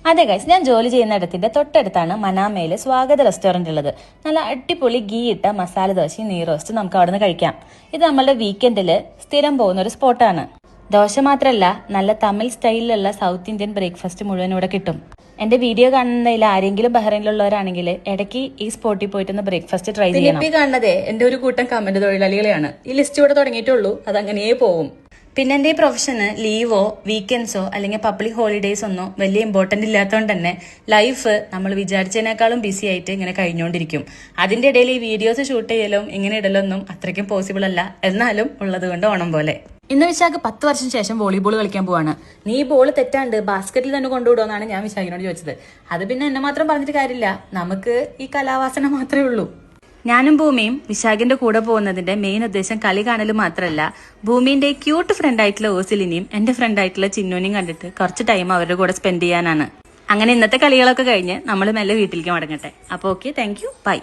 അതെ ഗൈസ്, ഞാൻ ജോലി ചെയ്യുന്ന ഇടത്തിന്റെ തൊട്ടടുത്താണ് മനാമയിലെ സ്വാഗത റെസ്റ്റോറന്റ് ഉള്ളത്. നല്ല അടിപൊളി ഗീ ഇട്ട മസാല ദോശയും നെയ് റോസ്റ്റ് നമുക്ക് അവിടെ നിന്ന് കഴിക്കാം. ഇത് നമ്മളുടെ വീക്കെൻഡില് സ്ഥിരം പോകുന്ന ഒരു സ്പോട്ടാണ്. ദോശ മാത്രമല്ല, നല്ല തമിഴ് സ്റ്റൈലിലുള്ള സൗത്ത് ഇന്ത്യൻ ബ്രേക്ക്ഫാസ്റ്റ് മുഴുവൻ ഇവിടെ കിട്ടും. എന്റെ വീഡിയോ കാണുന്നതിൽ ആരെങ്കിലും ബഹ്റൈനിലുള്ളവരാണെങ്കിൽ ഇടയ്ക്ക് ഈ സ്പോട്ടിൽ പോയിട്ട് ബ്രേക്ക്ഫാസ്റ്റ് ട്രൈ ചെയ്യണം. കാണുന്നതേ എന്റെ ഒരു കൂട്ടം കമന്റ് തൊഴിലാളികളെയാണ്. ഈ ലിസ്റ്റ് ഇവിടെ തുടങ്ങിയിട്ടുള്ളൂ, അതങ്ങനെ പോവും. പിന്നെ എന്റെ ഈ പ്രൊഫഷന് ലീവോ വീക്കെൻഡ്സോ അല്ലെങ്കിൽ പബ്ലിക് ഹോളിഡേയ്സ് ഒന്നും വലിയ ഇമ്പോർട്ടന്റ് ഇല്ലാത്തതുകൊണ്ട് തന്നെ ലൈഫ് നമ്മൾ വിചാരിച്ചതിനേക്കാളും ബിസി ആയിട്ട് ഇങ്ങനെ കഴിഞ്ഞുകൊണ്ടിരിക്കും. അതിന്റെ ഇടയിൽ ഈ വീഡിയോസ് ഷൂട്ട് ചെയ്യലും ഇങ്ങനെ ഇടലൊന്നും അത്രയ്ക്കും പോസിബിൾ അല്ല. എന്നാലും ഉള്ളത് കൊണ്ട് ഓണം പോലെ. ഇന്ന് വിശാഖ് 10 വർഷം ശേഷം വോളിബോൾ കളിക്കാൻ പോവാണ്. നീ ബോൾ തെറ്റാണ്ട് ബാസ്കറ്റിൽ തന്നെ കൊണ്ടുവിടുമെന്നാണ് ഞാൻ വിശാഖിനോട് ചോദിച്ചത്. അത് പിന്നെ എന്നെ മാത്രം പറഞ്ഞിട്ട് കാര്യമില്ല, നമുക്ക് ഈ കലാവാസന മാത്രമേ ഉള്ളൂ. ഞാനും ഭൂമിയും വിശാഖിന്റെ കൂടെ പോകുന്നതിന്റെ മെയിൻ ഉദ്ദേശം കളി കാണൽ മാത്രമല്ല, ഭൂമിന്റെ ക്യൂട്ട് ഫ്രണ്ട് ആയിട്ടുള്ള ഓസിലിനെയും എന്റെ ഫ്രണ്ട് ആയിട്ടുള്ള ചിന്നുനെയും കണ്ടിട്ട് കുറച്ച് ടൈം അവരുടെ കൂടെ സ്പെൻഡ് ചെയ്യാനാണ്. അങ്ങനെ ഇന്നത്തെ കളികളൊക്കെ കഴിഞ്ഞ് നമ്മൾ മെല്ലെ വീട്ടിലേക്ക് മടങ്ങട്ടെ. അപ്പോൾ ഓക്കെ, താങ്ക് യു, ബൈ.